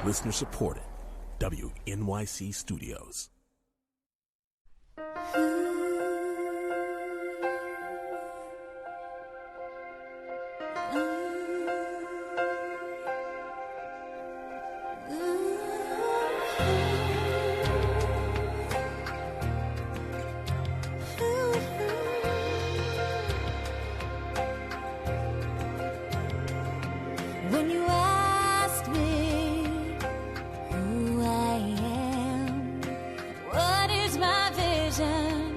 Listener supported. WNYC Studios. When you ask me who I am, what is my vision?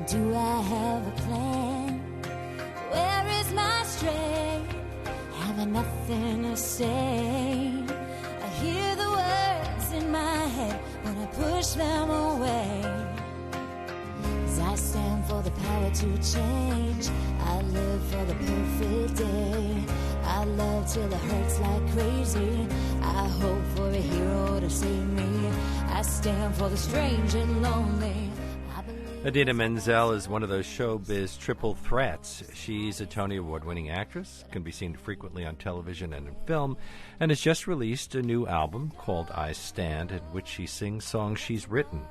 Do I have a plan? Where is my strength? Having nothing to say. I hear the words in my head when I push them away. 'Cause I stand for the power to change. I live for the perfect day. I love till it hurts like crazy. I hope for a hero to save me. I stand for the strange and lonely. Idina Menzel is one of those showbiz triple threats. She's a Tony Award-winning actress, can be seen frequently on television and in film, and has just released a new album called I Stand, in which she sings songs she's written.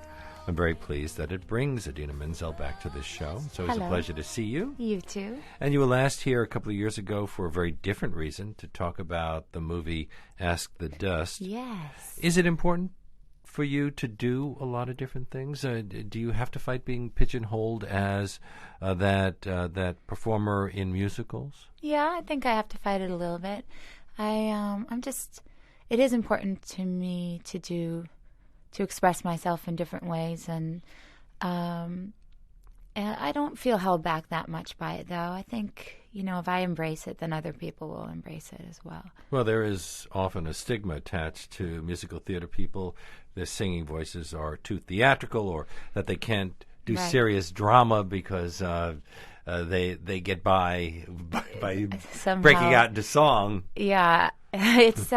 I'm very pleased that it brings Idina Menzel back to this show. So it's a pleasure to see you. You too. And you were last here a couple of years ago for a very different reason, to talk about the movie Ask the Dust. Yes. Is it important for you to do a lot of different things? Do you have to fight being pigeonholed as that performer in musicals? Yeah, I think I have to fight it a little bit. It is important to me to express myself in different ways, and I don't feel held back that much by it, though. I think, if I embrace it, then other people will embrace it as well. Well, there is often a stigma attached to musical theater people. Their singing voices are too theatrical, or that they can't do serious drama because they get by Somehow breaking out into song. Yeah, it's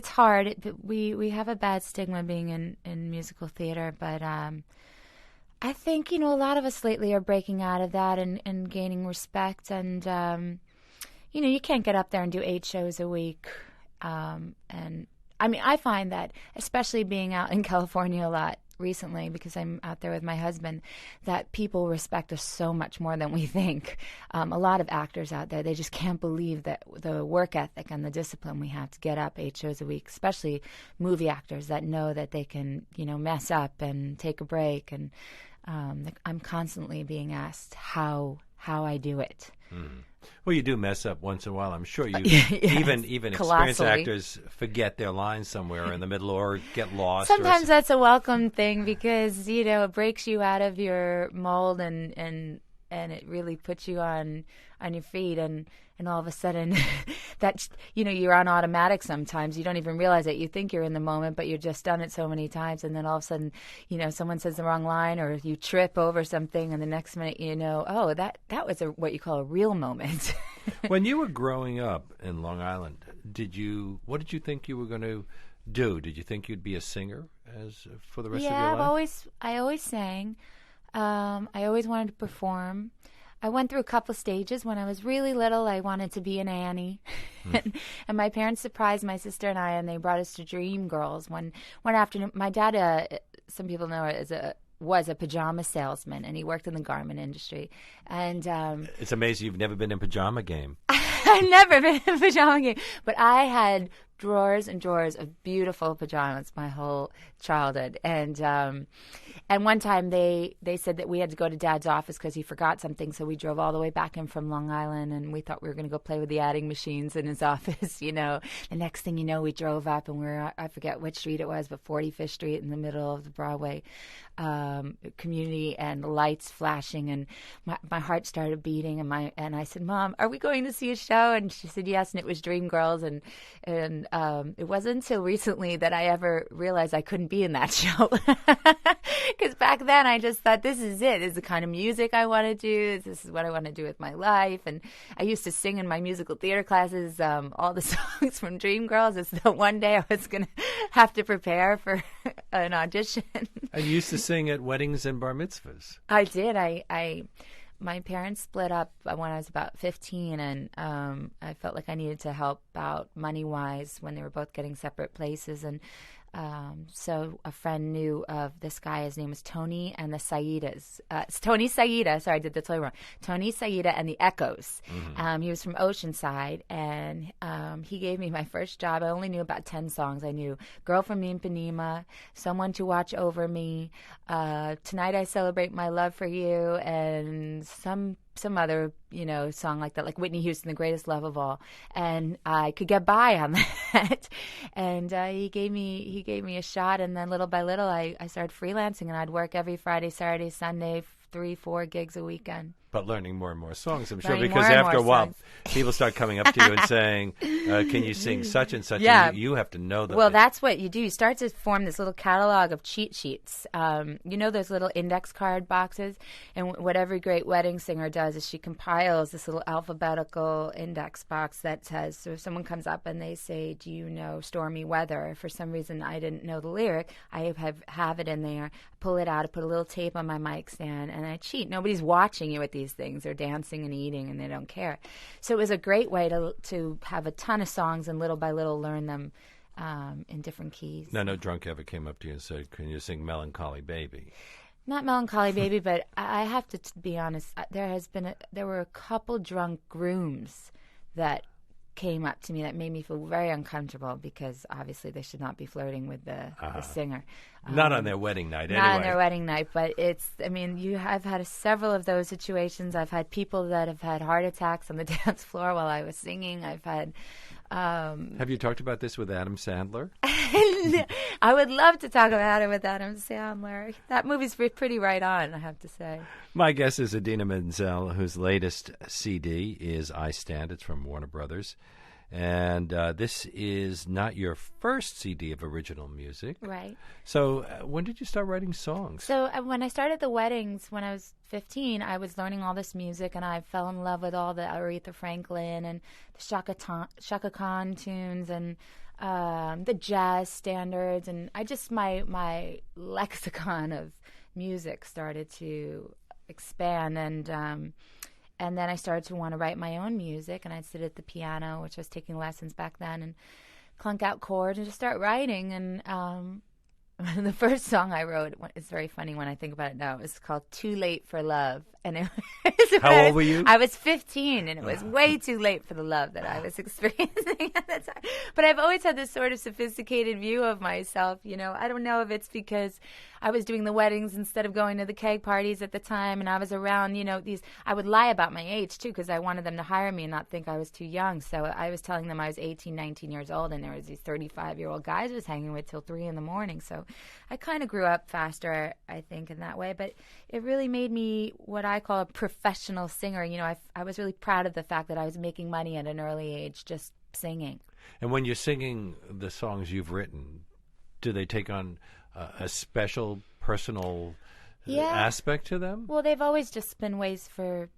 hard. We have a bad stigma being in musical theater, but I think, a lot of us lately are breaking out of that and gaining respect. And, you can't get up there and do 8 shows a week. And, I find that, especially being out in California a lot recently, because I'm out there with my husband, that people respect us so much more than we think. A lot of actors out there, they just can't believe that the work ethic and the discipline we have to get up 8 shows a week, especially movie actors that know that they can, mess up and take a break. And I'm constantly being asked how I do it. Mm. Well, you do mess up once in a while. I'm sure you, yes, even experienced actors forget their lines somewhere in the middle or get lost. Sometimes that's a welcome thing, because, it breaks you out of your mold and it really puts you on your feet, and all of a sudden that, you're on automatic sometimes. You don't even realize it. You think you're in the moment, but you've just done it so many times, and then all of a sudden, someone says the wrong line, or you trip over something, and the next minute that was what you call a real moment. When you were growing up in Long Island, what did you think you were going to do? Did you think you'd be a singer for the rest of your life? I always sang. I always wanted to perform. I went through a couple of stages. When I was really little, I wanted to be an Annie. And my parents surprised my sister and I, and they brought us to Dream Girls one afternoon. My dad, some people know it was a pajama salesman, and he worked in the garment industry. And it's amazing you've never been in Pajama Game. I've never been in a pajama game, but I had drawers and drawers of beautiful pajamas my whole childhood. And one time they said that we had to go to Dad's office because he forgot something, so we drove all the way back in from Long Island, and we thought we were going to go play with the adding machines in his office, The next thing you know, we drove up, and we were, I forget which street it was, but 45th Street in the middle of the Broadway community, and the lights flashing, and my heart started beating, and I said, "Mom, are we going to see a show?" And she said yes, and it was Dream Girls, and it wasn't until recently that I ever realized I couldn't be in that show. Because back then I just thought, this is it. This is the kind of music I want to do. This is what I want to do with my life. And I used to sing in my musical theater classes all the songs from Dream Girls. It's the one day I was going to have to prepare for an audition. And you used to sing at weddings and bar mitzvahs. I did. I my parents split up when I was about 15, and I felt like I needed to help out money-wise when they were both getting separate places. And so a friend knew of this guy. His name was Tony and the Saidas. It's Tony Saida. Sorry, I did that totally wrong. Tony Saida and the Echoes. He was from Oceanside, and he gave me my first job. I only knew about 10 songs. I knew Girl from Ipanema, Someone to Watch Over Me, Tonight I Celebrate My Love for You, and some other, song like that, like Whitney Houston, The Greatest Love of All. And I could get by on that. And he gave me a shot, and then little by little I started freelancing, and I'd work every Friday, Saturday, Sunday, 3-4 gigs a weekend. But learning more and more songs, I'm sure, Learning because more and after a more while, songs. people start coming up to you and saying, can you sing such and such? Yeah. And you have to know them. Well, that's what you do. You start to form this little catalog of cheat sheets. Those little index card boxes? And what every great wedding singer does is she compiles this little alphabetical index box that says, so if someone comes up and they say, do you know Stormy Weather? For some reason, I didn't know the lyric. I have it in there. I pull it out. I put a little tape on my mic stand, and I cheat. Nobody's watching you at these things. They're dancing and eating, and they don't care. So it was a great way to have a ton of songs and little by little learn them in different keys. No drunk ever came up to you and said, can you sing Melancholy Baby? Not Melancholy Baby, but I have to be honest. There were a couple drunk grooms that came up to me that made me feel very uncomfortable, because obviously they should not be flirting with the singer. Not on their wedding night, anyway. Not on their wedding night, but I've had several of those situations. I've had people that have had heart attacks on the dance floor while I was singing. I've had... Have you talked about this with Adam Sandler? I would love to talk about it with Adam Sandler. That movie's pretty right on, I have to say. My guest is Idina Menzel, whose latest CD is I Stand. It's from Warner Brothers. And this is not your first CD of original music. Right. So when did you start writing songs? So when I started the weddings when I was 15, I was learning all this music, and I fell in love with all the Aretha Franklin and the Chaka Khan tunes and the jazz standards. And I just, my lexicon of music started to expand, and then I started to want to write my own music, and I'd sit at the piano, which I was taking lessons back then, and clunk out chords and just start writing. And the first song I wrote, it's very funny when I think about it now, it was called Too Late for Love. And it was How old were you? I was 15, and it was way too late for the love that I was experiencing at that time. But I've always had this sort of sophisticated view of myself. I don't know if it's because I was doing the weddings instead of going to the keg parties at the time, and I was around, I would lie about my age, too, because I wanted them to hire me and not think I was too young. So I was telling them I was 18, 19 years old, and there was these 35-year-old guys I was hanging with till 3 in the morning. So I kind of grew up faster, I think, in that way. But it really made me what I call a professional singer. I was really proud of the fact that I was making money at an early age just singing. And when you're singing the songs you've written, do they take on a special personal aspect to them? Well, they've always just been ways for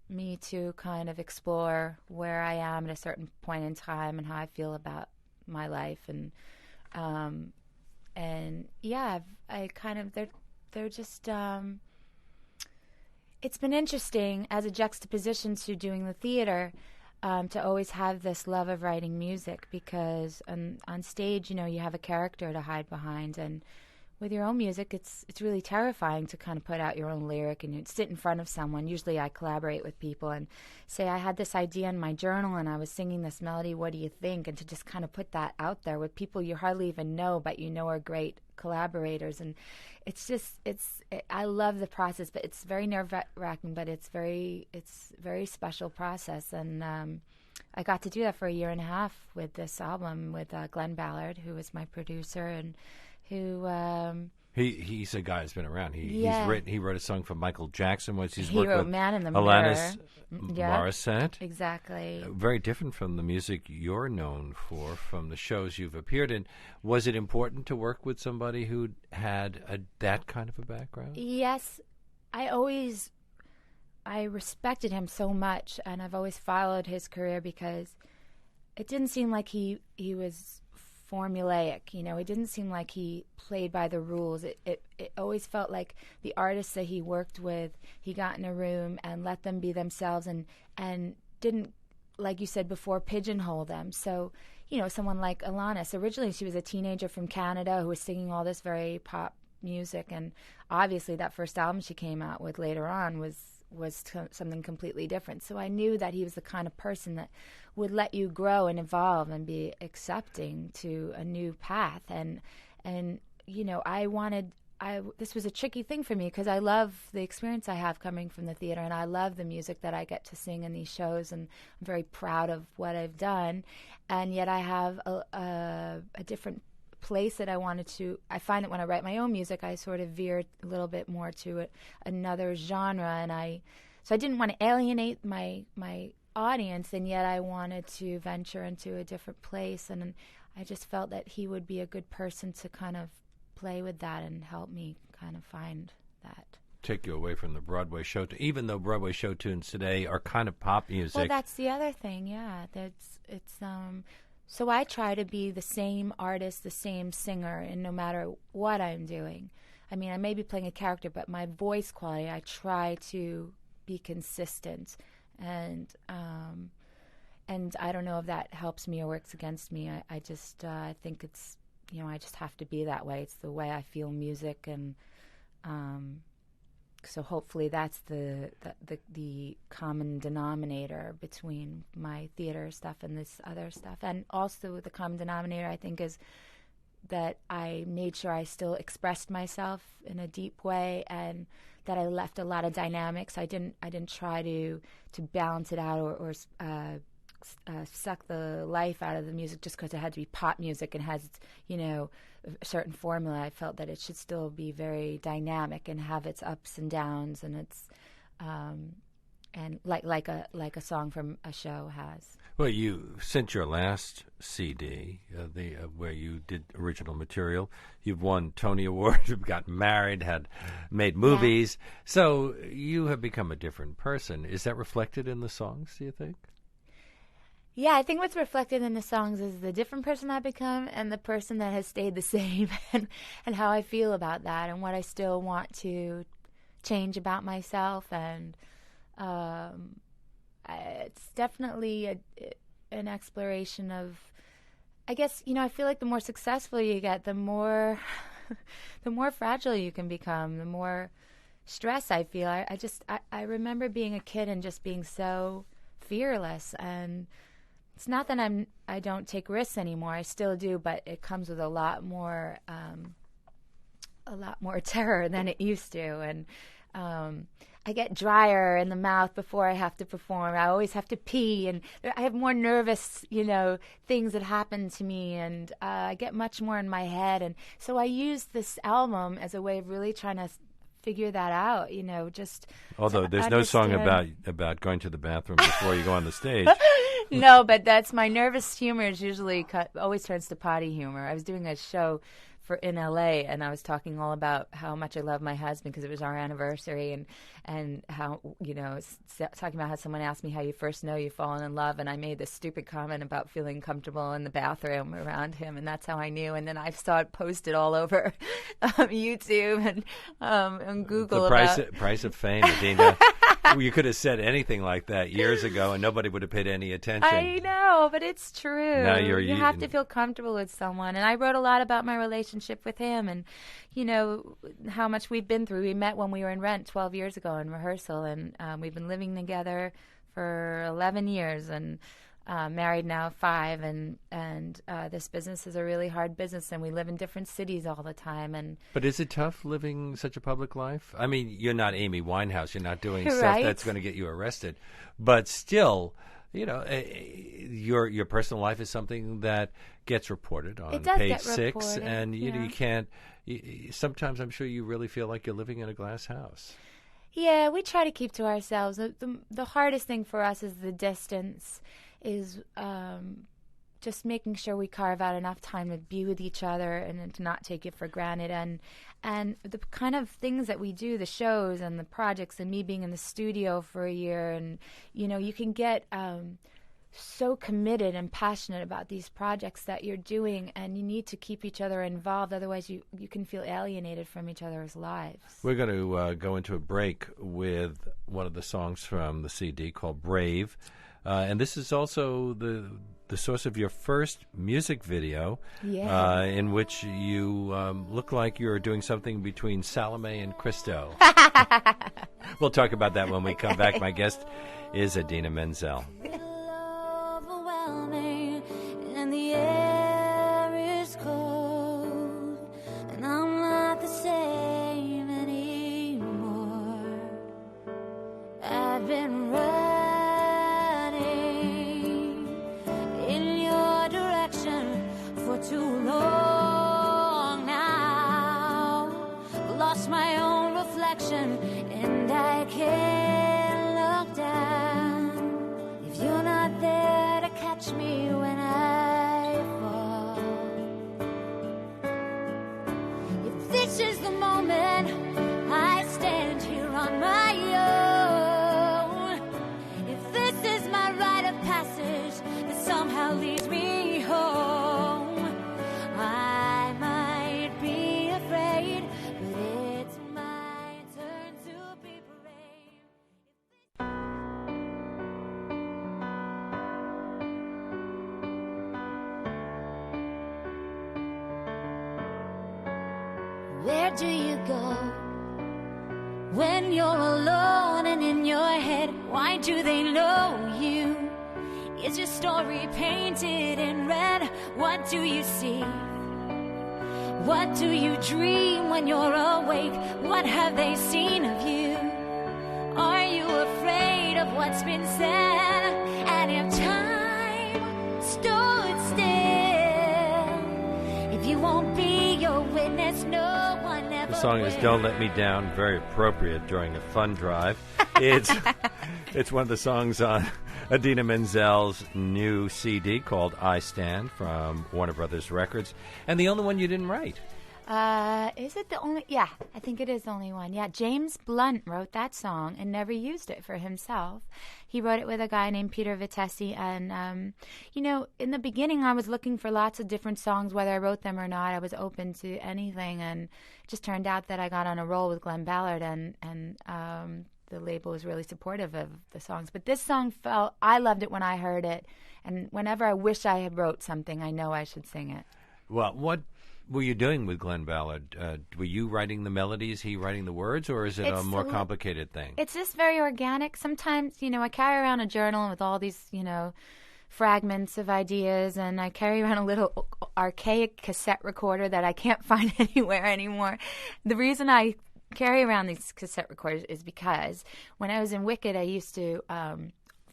me to kind of explore where I am at a certain point in time and how I feel about my life. They're just... It's been interesting as a juxtaposition to doing the theater to always have this love of writing music, because on stage, you have a character to hide behind, and with your own music, it's really terrifying to kind of put out your own lyric and you sit in front of someone. Usually I collaborate with people and say, I had this idea in my journal and I was singing this melody, what do you think? And to just kind of put that out there with people you hardly even know, but are great collaborators. And I love the process, but it's very nerve-wracking, but it's very special process. And I got to do that for a year and a half with this album with Glenn Ballard, who was my producer, and who he's a guy who's been around. He wrote a song for Michael Jackson. He wrote Man in the Alanis Mirror. Morissette. Exactly. Very different from the music you're known for, from the shows you've appeared in. Was it important to work with somebody who had that kind of a background? Yes. I respected him so much, and I've always followed his career because it didn't seem like he was formulaic. It didn't seem like he played by the rules. It always felt like the artists that he worked with, he got in a room and let them be themselves and didn't, like you said before, pigeonhole them. So, someone like Alanis, originally she was a teenager from Canada who was singing all this very pop music, and obviously that first album she came out with later on was something completely different. So I knew that he was the kind of person that would let you grow and evolve and be accepting to a new path. And this was a tricky thing for me because I love the experience I have coming from the theater, and I love the music that I get to sing in these shows, and I'm very proud of what I've done. And yet I have a different place that I find that when I write my own music, I sort of veer a little bit more to another genre, and so I didn't want to alienate my audience, and yet I wanted to venture into a different place, and I just felt that he would be a good person to kind of play with that and help me kind of find that. Take you away from the Broadway show, even though Broadway show tunes today are kind of pop music. Well, that's the other thing, yeah. So I try to be the same artist, the same singer, and no matter what I'm doing. I mean, I may be playing a character, but my voice quality, I try to be consistent. And I don't know if that helps me or works against me. I just think it's, I just have to be that way. It's the way I feel music, and so hopefully that's the common denominator between my theater stuff and this other stuff. And also the common denominator, I think, is that I made sure I still expressed myself in a deep way, and that I left a lot of dynamics. I didn't try to balance it out or suck the life out of the music just because it had to be pop music and has, a certain formula. I felt that it should still be very dynamic and have its ups and downs, and its and like a song from a show has. Well, since your last CD, where you did original material, you've won Tony Awards, you've gotten married, had made movies, so you have become a different person. Is that reflected in the songs, do you think? Yeah, I think what's reflected in the songs is the different person I've become and the person that has stayed the same, and how I feel about that and what I still want to change about myself. And it's definitely an exploration of, I guess, I feel like the more successful you get, the more fragile you can become, the more stress I feel. I remember being a kid and just being so fearless, and it's not that I don't take risks anymore. I still do, but it comes with a lot more terror than it used to. And I get drier in the mouth before I have to perform. I always have to pee, and I have more nervous, things that happen to me, and I get much more in my head. And so I use this album as a way of really trying to figure that out, just. Although there's no song about going to the bathroom before you go on the stage. No, but that's my nervous humor is usually always turns to potty humor. I was doing a show in LA, and I was talking all about how much I love my husband because it was our anniversary, and how, talking about how someone asked me how you first know you've fallen in love, and I made this stupid comment about feeling comfortable in the bathroom around him, and that's how I knew. And then I saw it posted all over YouTube and Google. The price of fame, Idina. You could have said anything like that years ago, and nobody would have paid any attention. I know, but it's true. Now you have to feel comfortable with someone. And I wrote a lot about my relationship with him, and how much we've been through. We met when we were in Rent 12 years ago in rehearsal, and we've been living together for 11 years, and married now 5. And this business is a really hard business, and we live in different cities all the time. But is it tough living such a public life? I mean, you're not Amy Winehouse. You're not doing right. stuff that's going to get you arrested. But still, your personal life is something that gets reported on page 6, and you can't. Sometimes I'm sure you really feel like you're living in a glass house. Yeah, we try to keep to ourselves. The hardest thing for us is the distance. Is just making sure we carve out enough time to be with each other and to not take it for granted. And the kind of things that we do, the shows and the projects, and me being in the studio for a year, and you can get so committed and passionate about these projects that you're doing, and you need to keep each other involved. Otherwise, you can feel alienated from each other's lives. We're going to go into a break with one of the songs from the CD called Brave. And this is also the source of your first music video, in which you look like you're doing something between Salome and Christo. We'll talk about that when we come back. My guest is Idina Menzel. Overwhelming, and the air is cold, and I'm not the same anymore. I've been running in your direction for too long now. Lost my own reflection, and I can't look down. If you're not there to catch me when I fall, if this is the moment I stand here on my own, if this is my rite of passage that somehow leads me home, I might be afraid, but it's my turn to be brave. Where do you go when you're alone and in your head? Why do they know you? Is your story painted in red? What do you see? What do you dream when you're awake? What have they seen of you? Are you afraid of what's been said? And if time stood still, if you won't be your witness, no one ever The song is will. Don't Let Me Down, very appropriate during a fun drive. It's one of the songs on Idina Menzel's new CD called I Stand from Warner Brothers Records, and the only one you didn't write. Is it the only? Yeah, I think it is the only one. Yeah, James Blunt wrote that song and never used it for himself. He wrote it with a guy named Peter Vitesse, and in the beginning I was looking for lots of different songs, whether I wrote them or not. I was open to anything, and it just turned out that I got on a roll with Glenn Ballard, and the label was really supportive of the songs. But this song I loved it when I heard it, and whenever I wish I had wrote something, I know I should sing it. Well, what were you doing with Glenn Ballard? Were you writing the melodies, he writing the words, or is it a more complicated thing? It's just very organic. Sometimes, I carry around a journal with all these, fragments of ideas, and I carry around a little archaic cassette recorder that I can't find anywhere anymore. The reason I carry around these cassette recorders is because when I was in Wicked, I used to,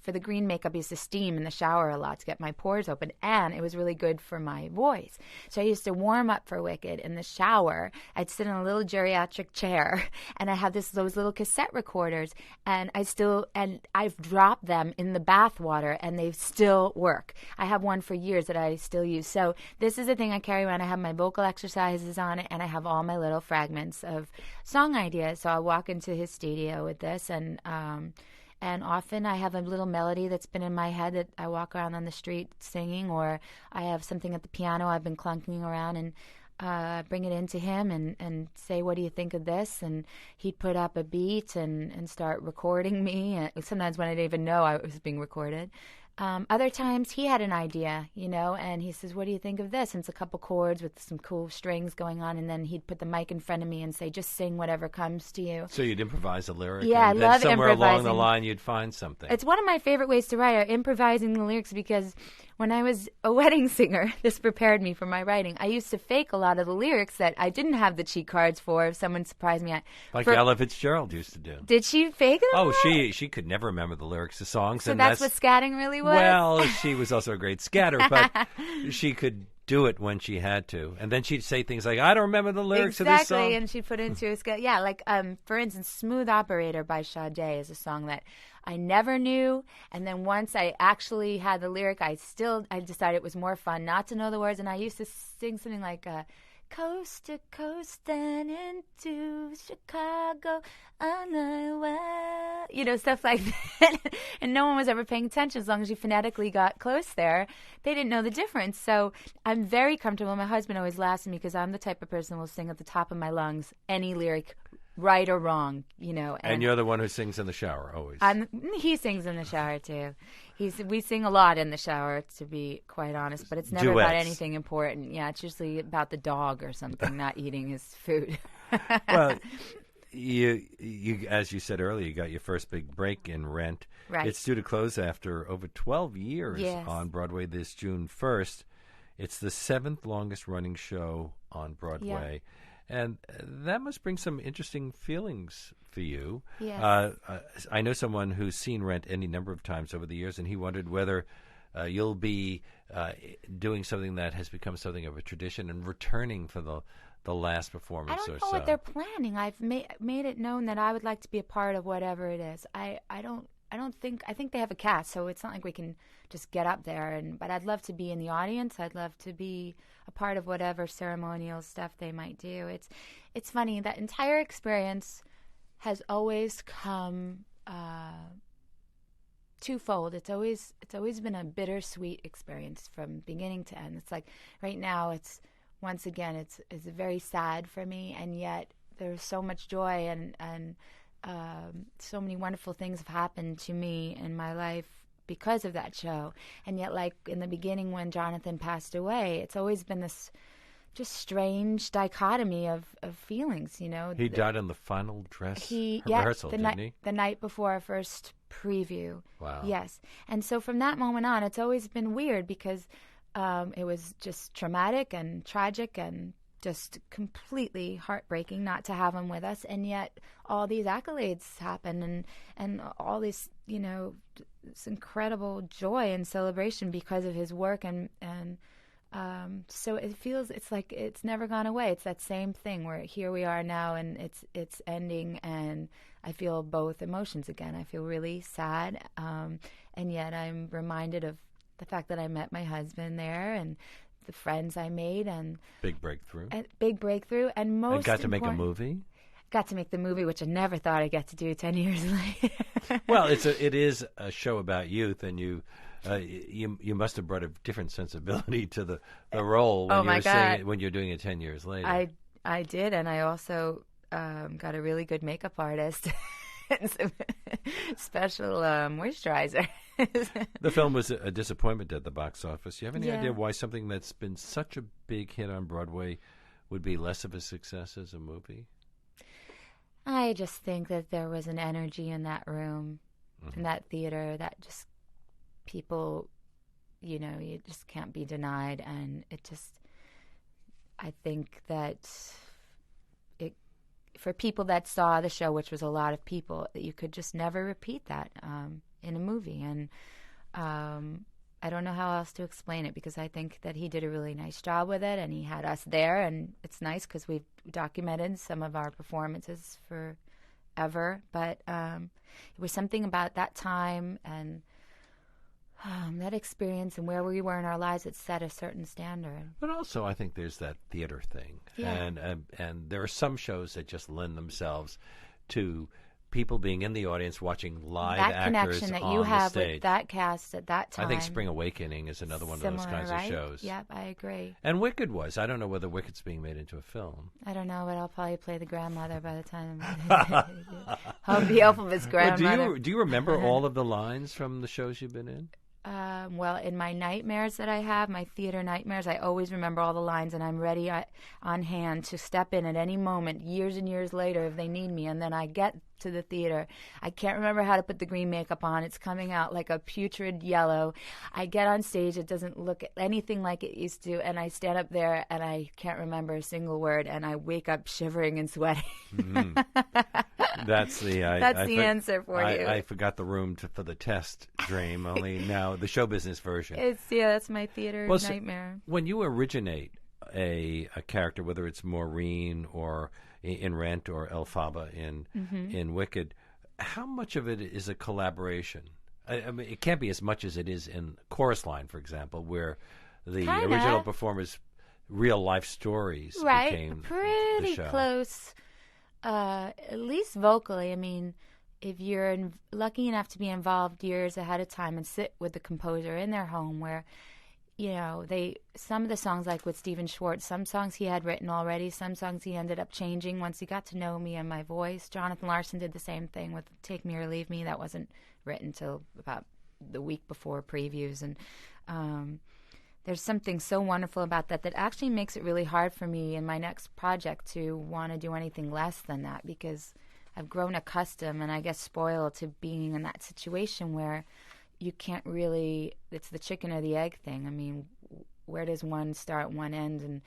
for the green makeup, I used to steam in the shower a lot to get my pores open, and it was really good for my voice. So I used to warm up for Wicked in the shower. I'd sit in a little geriatric chair, and I had those little cassette recorders, and I've dropped them in the bath water, and they still work. I have one for years that I still use. So this is the thing I carry around. I have my vocal exercises on it, and I have all my little fragments of song ideas. So I'll walk into his studio with this, and often I have a little melody that's been in my head that I walk around on the street singing, or I have something at the piano I've been clunking around, and bring it into him and say, what do you think of this? And he'd put up a beat and start recording me. And sometimes when I didn't even know I was being recorded. Other times he had an idea, and he says, what do you think of this? And it's a couple chords with some cool strings going on, and then he'd put the mic in front of me and say, just sing whatever comes to you. So you'd improvise a lyric, yeah, and I love then somewhere improvising. along the line you'd find something. It's one of my favorite ways to write, improvising the lyrics, because when I was a wedding singer, this prepared me for my writing. I used to fake a lot of the lyrics that I didn't have the cheat cards for if someone surprised me. Like Ella Fitzgerald used to do. Did she fake them? Oh, she could never remember the lyrics to songs. So and that's what scatting really was? Well, she was also a great scatter, but she could do it when she had to. And then she'd say things like, I don't remember the lyrics of this song. Exactly, and she'd put it into a scale. Yeah, like, for instance, Smooth Operator by Sade is a song that I never knew. And then once I actually had the lyric, I decided it was more fun not to know the words. And I used to sing something like, coast to coast and into Chicago on the way. You know, stuff like that. And no one was ever paying attention as long as you phonetically got close there. They didn't know the difference. So I'm very comfortable. My husband always laughs at me because I'm the type of person who will sing at the top of my lungs any lyric, right or wrong, you know. And you're the one who sings in the shower always. He sings in the shower too. We sing a lot in the shower, to be quite honest, but it's never about anything important. Yeah, it's usually about the dog or something not eating his food. Well, you as you said earlier, you got your first big break in Rent. Right. It's due to close after over 12 years Yes. on Broadway this June 1st. It's the 7th longest running show on Broadway. Yeah. And that must bring some interesting feelings for you. Yes. I know someone who's seen Rent any number of times over the years, and he wondered whether you'll be doing something that has become something of a tradition and returning for the last performance or so. I don't know what they're planning. I've made it known that I would like to be a part of whatever it is. I think they have a cast, so it's not like we can just get up there. But I'd love to be in the audience. I'd love to be a part of whatever ceremonial stuff they might do. It's funny, that entire experience has always come twofold. It's always been a bittersweet experience from beginning to end. It's like right now, it's very sad for me, and yet there's so much joy and so many wonderful things have happened to me in my life because of that show. And yet, like in the beginning when Jonathan passed away, it's always been this just strange dichotomy of feelings, you know. He died in the final dress rehearsal, didn't he? The night before our first preview. Wow. Yes. And so from that moment on, it's always been weird because it was just traumatic and tragic and just completely heartbreaking not to have him with us, and yet all these accolades happen and all this, you know, this incredible joy and celebration because of his work, and so it's like it's never gone away. It's that same thing where here we are now, and it's ending, and I feel both emotions again. I feel really sad, and yet I'm reminded of the fact that I met my husband there and the friends I made, and big breakthrough, and most got to make a movie. Got to make the movie, which I never thought I'd get to do 10 years later. Well, it is a show about youth, and you must have brought a different sensibility to the role when you're doing it 10 years later. I did, and I also got a really good makeup artist and some special moisturizer. The film was a disappointment at the box office. Do you have any idea why something that's been such a big hit on Broadway would be less of a success as a movie? I just think that there was an energy in that room, in that theater, that just people, you know, you just can't be denied. And I think that for people that saw the show, which was a lot of people, that you could just never repeat that in a movie. And I don't know how else to explain it, because I think that he did a really nice job with it, and he had us there, and it's nice because we've documented some of our performances forever. But it was something about that time and that experience and where we were in our lives that set a certain standard. But also, I think there's that theater thing, and there are some shows that just lend themselves to people being in the audience watching live that actors connection that on you have the stage. With that cast at that time. I think Spring Awakening is another one of those kinds of shows. Yep, I agree. And Wicked was. I don't know whether Wicked's being made into a film. I don't know, but I'll probably play the grandmother by the time. I'll be Elphaba's grandmother. Well, do you remember all of the lines from the shows you've been in? Well, in my nightmares that I have, my theater nightmares, I always remember all the lines, and I'm ready on hand to step in at any moment, years and years later, if they need me. And then I get to the theater. I can't remember how to put the green makeup on. It's coming out like a putrid yellow. I get on stage. It doesn't look anything like it used to. And I stand up there, and I can't remember a single word. And I wake up shivering and sweating. That's the answer for you. I forgot the room for the test dream, only now the show business version. That's my theater nightmare. So when you originate a character, whether it's Maureen or in Rent or Elphaba in Wicked, how much of it is a collaboration? I mean, it can't be as much as it is in Chorus Line, for example, where the original performers real life stories right, became pretty the show. close, at least vocally. I mean, if you're lucky enough to be involved years ahead of time and sit with the composer in their home where, you know, some of the songs, like with Stephen Schwartz, some songs he had written already, some songs he ended up changing once he got to know me and my voice. Jonathan Larson did the same thing with Take Me or Leave Me. That wasn't written till about the week before previews. And there's something so wonderful about that actually makes it really hard for me in my next project to want to do anything less than that, because I've grown accustomed and I guess spoiled to being in that situation where you can't really, it's the chicken or the egg thing. I mean, where does one start, one end? And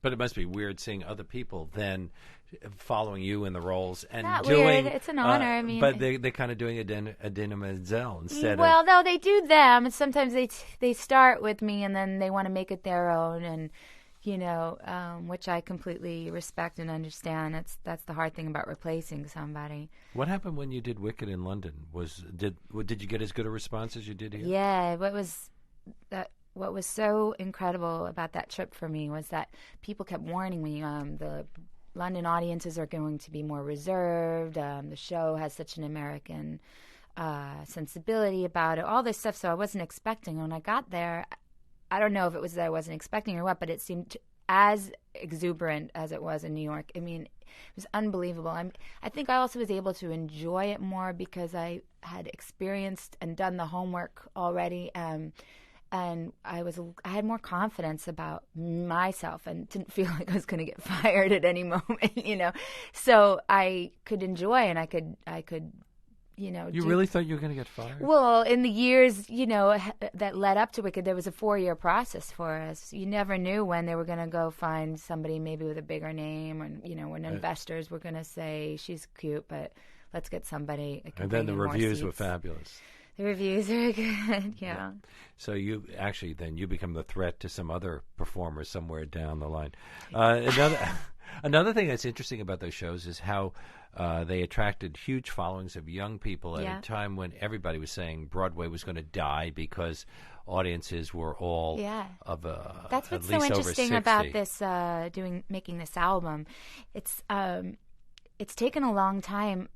but it must be weird seeing other people then following you in the roles and not doing. weird. It's an honor. I mean, but they're kind of doing Idina Menzel instead. Well, no, they do them, and sometimes they start with me, and then they want to make it their own, and you know, which I completely respect and understand. That's the hard thing about replacing somebody. What happened when you did Wicked in London? Did you get as good a response as you did here? Yeah, what was so incredible about that trip for me was that people kept warning me the London audiences are going to be more reserved. The show has such an American sensibility about it, all this stuff. So I wasn't expecting. When I got there, I don't know if it was that I wasn't expecting or what, but it seemed as exuberant as it was in New York. I mean, it was unbelievable. I think I also was able to enjoy it more because I had experienced and done the homework already. And I had more confidence about myself and didn't feel like I was going to get fired at any moment, you know. So I could enjoy and I could, you know. You really thought you were going to get fired? Well, in the years, you know, that led up to Wicked, there was a 4-year process for us. You never knew when they were going to go find somebody maybe with a bigger name, or you know, when investors were going to say she's cute, but let's get somebody. And then the reviews were fabulous. The reviews are good, yeah. So you actually then you become the threat to some other performers somewhere down the line. Another thing that's interesting about those shows is how they attracted huge followings of young people at a time when everybody was saying Broadway was going to die because audiences were all of that's what's at least so interesting over 60. about this making this album. It's taken a long time.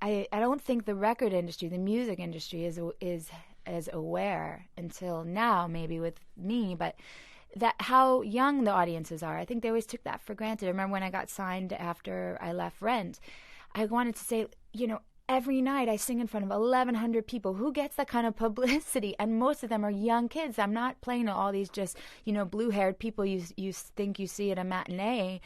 I don't think the record industry, the music industry, is as aware until now, maybe with me, but that how young the audiences are. I think they always took that for granted. I remember when I got signed after I left Rent, I wanted to say, you know, every night I sing in front of 1,100 people. Who gets that kind of publicity? And most of them are young kids. I'm not playing to all these just, you know, blue-haired people you think you see at a matinee.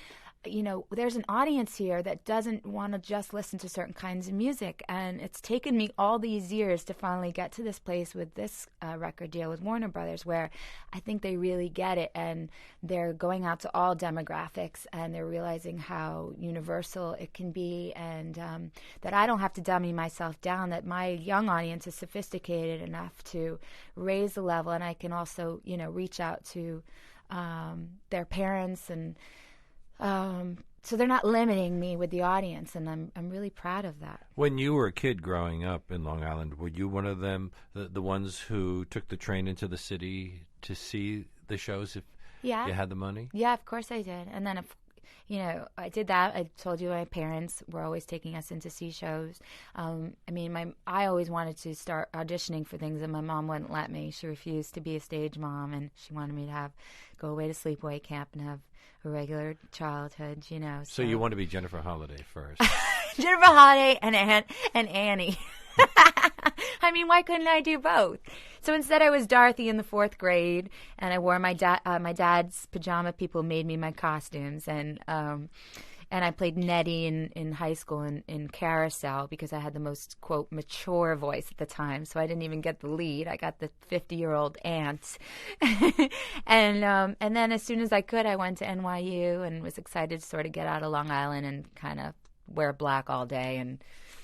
You know, there's an audience here that doesn't want to just listen to certain kinds of music. And it's taken me all these years to finally get to this place with this record deal with Warner Brothers, where I think they really get it. And they're going out to all demographics, and they're realizing how universal it can be, and that I don't have to dummy myself down, that my young audience is sophisticated enough to raise the level. And I can also, you know, reach out to their parents, and so they're not limiting me with the audience, and I'm really proud of that. When you were a kid growing up in Long Island, were you one of them, the ones who took the train into the city to see the shows if you had the money? Yeah, of course I did. And then, you know, I did that. I told you my parents were always taking us in to see shows. I mean, I always wanted to start auditioning for things, and my mom wouldn't let me. She refused to be a stage mom, and she wanted me to go away to sleepaway camp and have a regular childhood, you know. So you want to be Jennifer Holliday first. Jennifer Holliday and Annie. I mean, why couldn't I do both? So instead I was Dorothy in the 4th grade, and I wore my dad's pajama. People made me my costumes, and I played Nettie in high school in Carousel because I had the most, quote, mature voice at the time. So I didn't even get the lead. I got the 50-year-old aunt. And then as soon as I could, I went to NYU and was excited to sort of get out of Long Island and kind of wear black all day and,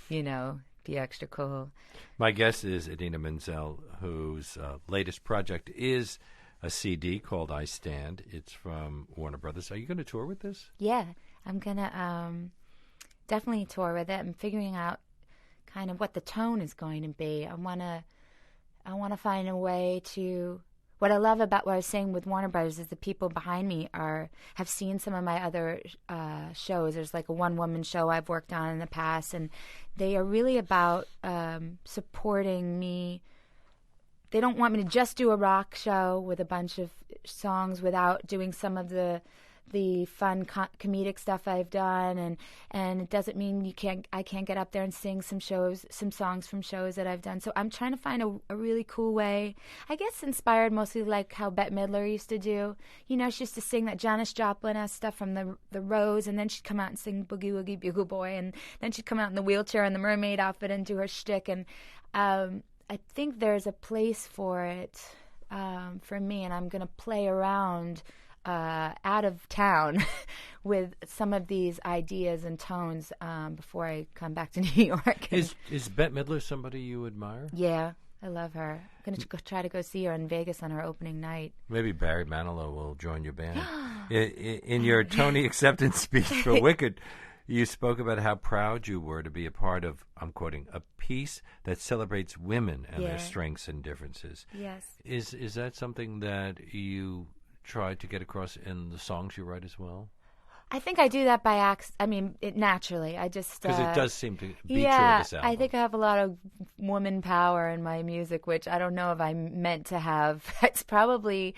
you know, be extra cool. My guest is Idina Menzel, whose latest project is a CD called I Stand. It's from Warner Brothers. Are you going to tour with this? Yeah, I'm going to definitely tour with it. I'm figuring out kind of what the tone is going to be. I want to find a way to what I love about what I was saying with Warner Brothers is the people behind me have seen some of my other shows. There's like a one-woman show I've worked on in the past, and they are really about supporting me. They don't want me to just do a rock show with a bunch of songs without doing some of the fun comedic stuff I've done, and it doesn't mean I can't get up there and sing some songs from shows that I've done. So I'm trying to find a really cool way, I guess inspired mostly like how Bette Midler used to do. You know, she used to sing that Janis Joplin-esque stuff from the Rose, and then she'd come out and sing Boogie Woogie Bugle Boy, and then she'd come out in the wheelchair and the mermaid outfit and do her shtick. And I think there's a place for it for me, and I'm going to play around out of town with some of these ideas and tones before I come back to New York. Is Bette Midler somebody you admire? Yeah, I love her. I'm going to try to go see her in Vegas on her opening night. Maybe Barry Manilow will join your band. In your Tony acceptance speech for Wicked, you spoke about how proud you were to be a part of, I'm quoting, a piece that celebrates women and their strengths and differences. Yes. Is that something that you try to get across in the songs you write as well? I think I do that by accident. I mean, naturally. I just because it does seem to be true of this album. I think I have a lot of woman power in my music, which I don't know if I'm meant to have. It's probably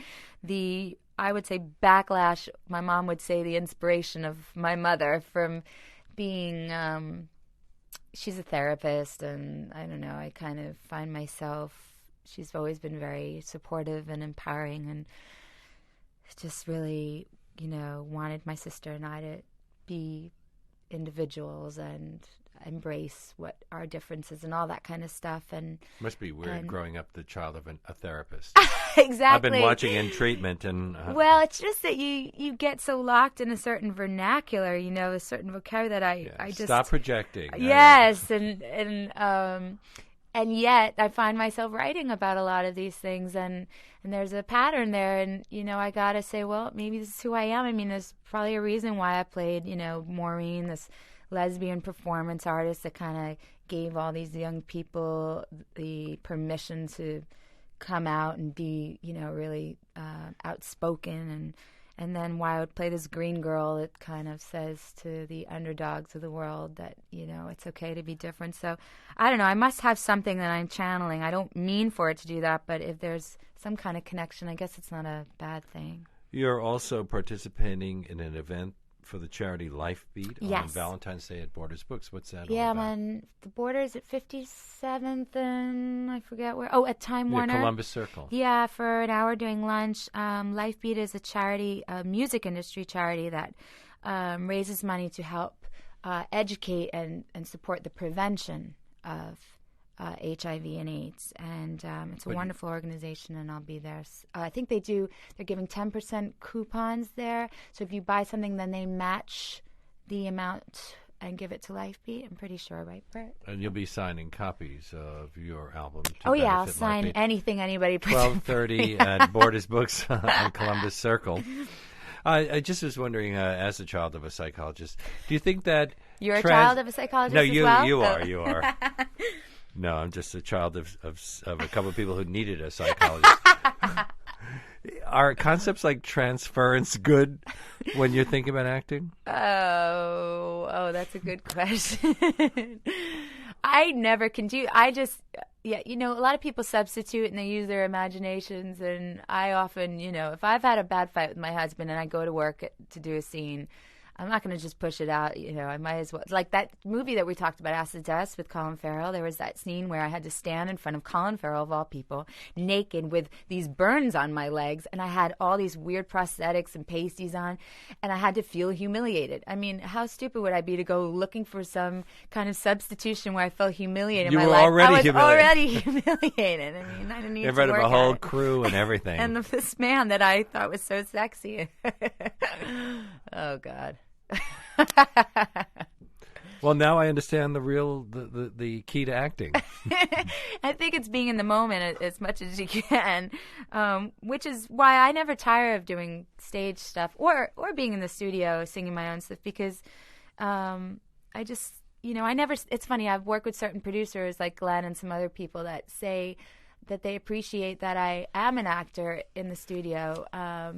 I would say backlash. My mom would say the inspiration of my mother from being. She's a therapist, and I don't know. I kind of find myself. She's always been very supportive and empowering, and just really, wanted my sister and I to be individuals and embrace what our differences and all that kind of stuff. And must be weird growing up the child of a therapist. Exactly. I've been watching In Treatment, and well, it's just that you get so locked in a certain vernacular, a certain vocabulary that I just stop projecting. Yes, and yet I find myself writing about a lot of these things, and there's a pattern there, and I gotta say, well, maybe this is who I am. I mean, there's probably a reason why I played, Maureen, this lesbian performance artist that kind of gave all these young people the permission to come out and be, really outspoken, and then why I would play this green girl that kind of says to the underdogs of the world that, it's okay to be different. So, I don't know. I must have something that I'm channeling. I don't mean for it to do that, but if there's some kind of connection, I guess it's not a bad thing. You're also participating in an event for the charity Life Beat on Valentine's Day at Borders Books. What's that all about? I'm on the Borders at 57th and I forget where. Oh, at Time Warner. Columbus Circle. Yeah, for an hour during lunch. Life Beat is a charity, a music industry charity that raises money to help educate and support the prevention of HIV and AIDS. And it's a wonderful organization, and I'll be there. I think they're giving 10% coupons there. So if you buy something, then they match the amount and give it to Lifebeat. I'm pretty sure, right, Brett? And you'll be signing copies of your album. I'll sign anything anybody puts 12:30 at Borders Books on Columbus Circle. I just was wondering, as a child of a psychologist, do you think that you're a child of a psychologist? No, you are. You are. No, I'm just a child of a couple of people who needed a psychologist. Are concepts like transference good when you're thinking about acting? Oh, that's a good question. I never can do. A lot of people substitute and they use their imaginations, and I often, if I've had a bad fight with my husband and I go to work to do a scene, I'm not going to just push it out. I might as well. Like that movie that we talked about, Acid Dust, with Colin Farrell. There was that scene where I had to stand in front of Colin Farrell, of all people, naked with these burns on my legs. And I had all these weird prosthetics and pasties on. And I had to feel humiliated. I mean, how stupid would I be to go looking for some kind of substitution where I felt humiliated in my life? I was already humiliated. I mean, I didn't need to work in front of a whole crew and everything. And this man that I thought was so sexy. Oh, God. Well, now I understand the key to acting. I think it's being in the moment as much as you can, which is why I never tire of doing stage stuff or being in the studio singing my own stuff, because I just, it's funny, I've worked with certain producers like Glenn and some other people that say that they appreciate that I am an actor in the studio,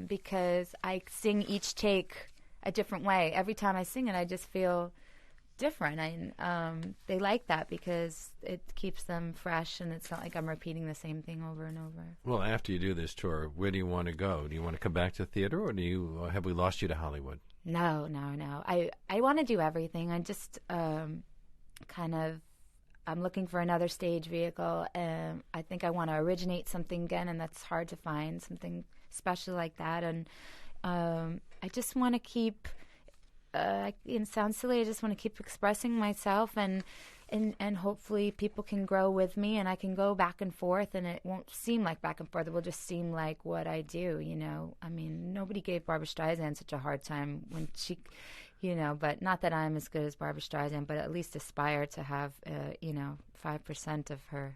because I sing each take a different way. Every time I sing it, I just feel different. They like that because it keeps them fresh, and it's not like I'm repeating the same thing over and over. Well, after you do this tour, where do you want to go? Do you want to come back to theater, or have we lost you to Hollywood? No. I want to do everything. I just I'm looking for another stage vehicle, and I think I want to originate something again, and that's hard to find, something special like that. And I just want to keep, it sounds silly, I just want to keep expressing myself, and hopefully people can grow with me, and I can go back and forth, and it won't seem like back and forth. It will just seem like what I do, you know. I mean, nobody gave Barbra Streisand such a hard time when she, you know, but not that I'm as good as Barbra Streisand, but at least aspire to have, 5% of her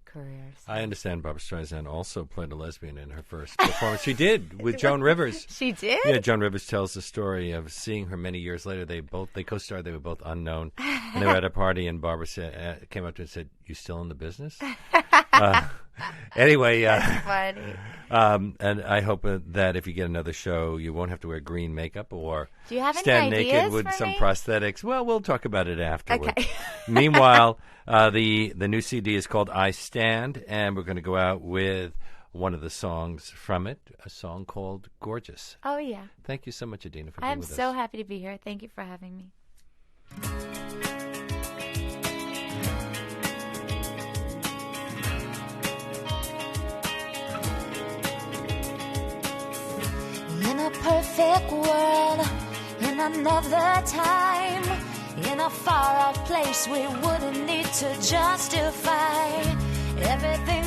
career. So. I understand Barbra Streisand also played a lesbian in her first performance. She did, with Joan Rivers. She did? Yeah, Joan Rivers tells the story of seeing her many years later. They co-starred. They were both unknown. And they were at a party, and Barbara came up to her and said, "You still in the business?" Anyway. That's funny. And I hope that if you get another show, you won't have to wear green makeup or Do you have stand any naked ideas with for some me? prosthetics. Well, we'll talk about it afterward. Okay. Meanwhile, the new CD is called I Stand, and we're going to go out with one of the songs from it, a song called Gorgeous. Oh, yeah. Thank you so much, Idina, for being I'm with us. so happy to be here. Thank you for having me. In a perfect world, in another time, in a far-off place, we wouldn't need to justify everything